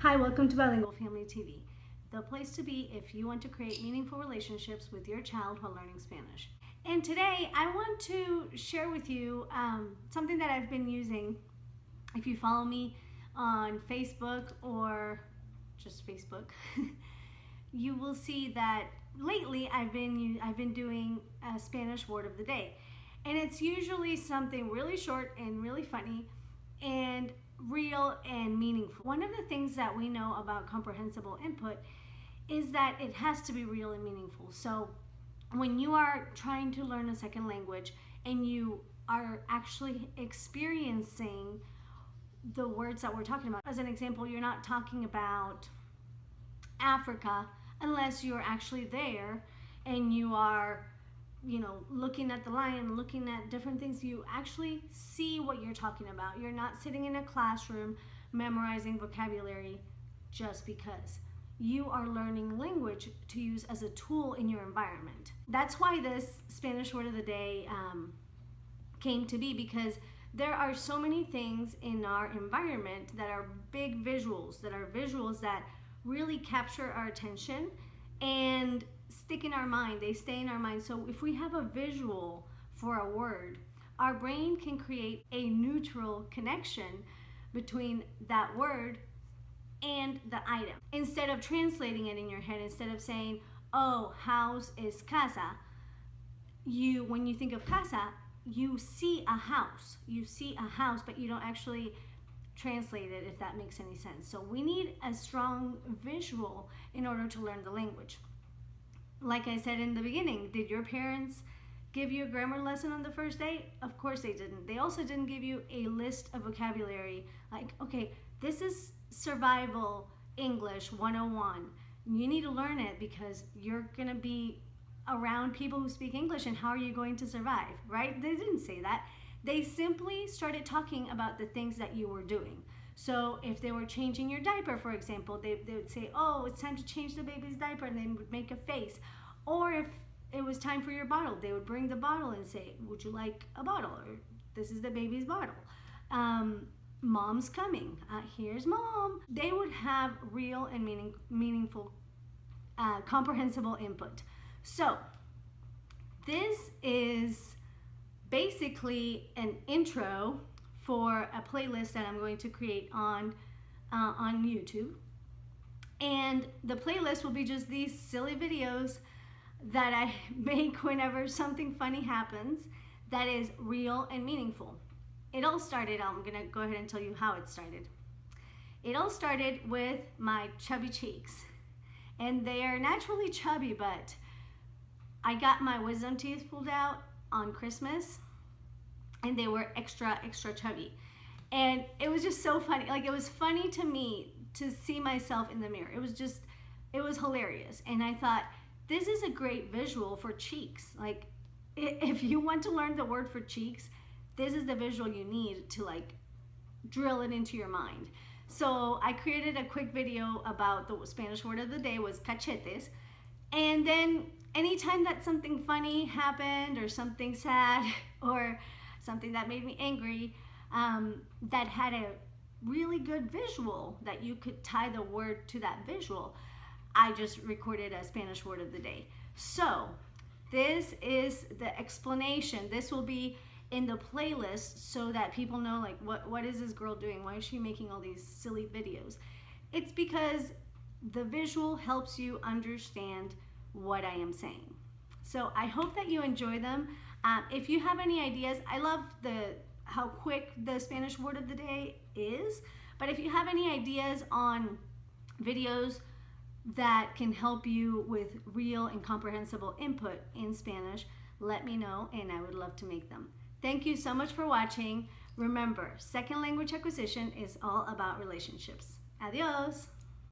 Hi, welcome to Bilingual Family TV, the place to be if you want to create meaningful relationships with your child while learning Spanish. And today I want to share with you something that I've been using. If you follow me on Facebook or just Facebook, you will see that lately I've been doing a Spanish word of the day. And it's usually something really short and really funny and real and meaningful. One of the things that we know about comprehensible input is that it has to be real and meaningful. So when you are trying to learn a second language and you are actually experiencing the words that we're talking about, as an example, you're not talking about Africa unless you're actually there and you are looking at the lion, looking at different things. You actually see what you're talking about. You're not sitting in a classroom memorizing vocabulary just because. You are learning language to use as a tool in your environment. That's why this Spanish word of the day came to be, because there are so many things in our environment that are big visuals, that really capture our attention and stick in our mind. They stay in our mind. So if we have a visual for a word, our brain can create a neutral connection between that word and the item. Instead of translating it in your head, instead of saying, oh, house is casa, when you think of casa, you see a house. You see a house, but you don't actually translate it, if that makes any sense. So we need a strong visual in order to learn the language. Like I said in the beginning, did your parents give you a grammar lesson on the first day? Of course they didn't. They also didn't give you a list of vocabulary like, okay, this is survival English 101. You need to learn it because you're going to be around people who speak English, and how are you going to survive, right? They didn't say that. They simply started talking about the things that you were doing. So if they were changing your diaper, for example, they would say, oh, it's time to change the baby's diaper, and they would make a face. Or if it was time for your bottle, they would bring the bottle and say, would you like a bottle? Or this is the baby's bottle. Mom's coming. Here's mom. They would have real and meaningful, comprehensible input. So this is basically an intro for a playlist that I'm going to create on YouTube. And the playlist will be just these silly videos that I make whenever something funny happens that is real and meaningful. It all started, I'm gonna go ahead and tell you how it started. It all started with my chubby cheeks. And they are naturally chubby, but I got my wisdom teeth pulled out on Christmas, and they were extra chubby. And it was just so funny. Like, it was funny to me to see myself in the mirror. It was hilarious. And I thought, this is a great visual for cheeks. Like, if you want to learn the word for cheeks, this is the visual you need to like drill it into your mind. So I created a quick video about the Spanish word of the day was cachetes. And then anytime that something funny happened, or something sad, or something that made me angry, that had a really good visual that you could tie the word to that visual, I just recorded a Spanish word of the day. So this is the explanation. This will be in the playlist so that people know, like, what is this girl doing? Why is she making all these silly videos? It's because the visual helps you understand what I am saying. So I hope that you enjoy them. If you have any ideas, I love how quick the Spanish word of the day is, but if you have any ideas on videos that can help you with real and comprehensible input in Spanish, let me know and I would love to make them. Thank you so much for watching. Remember, second language acquisition is all about relationships. Adios.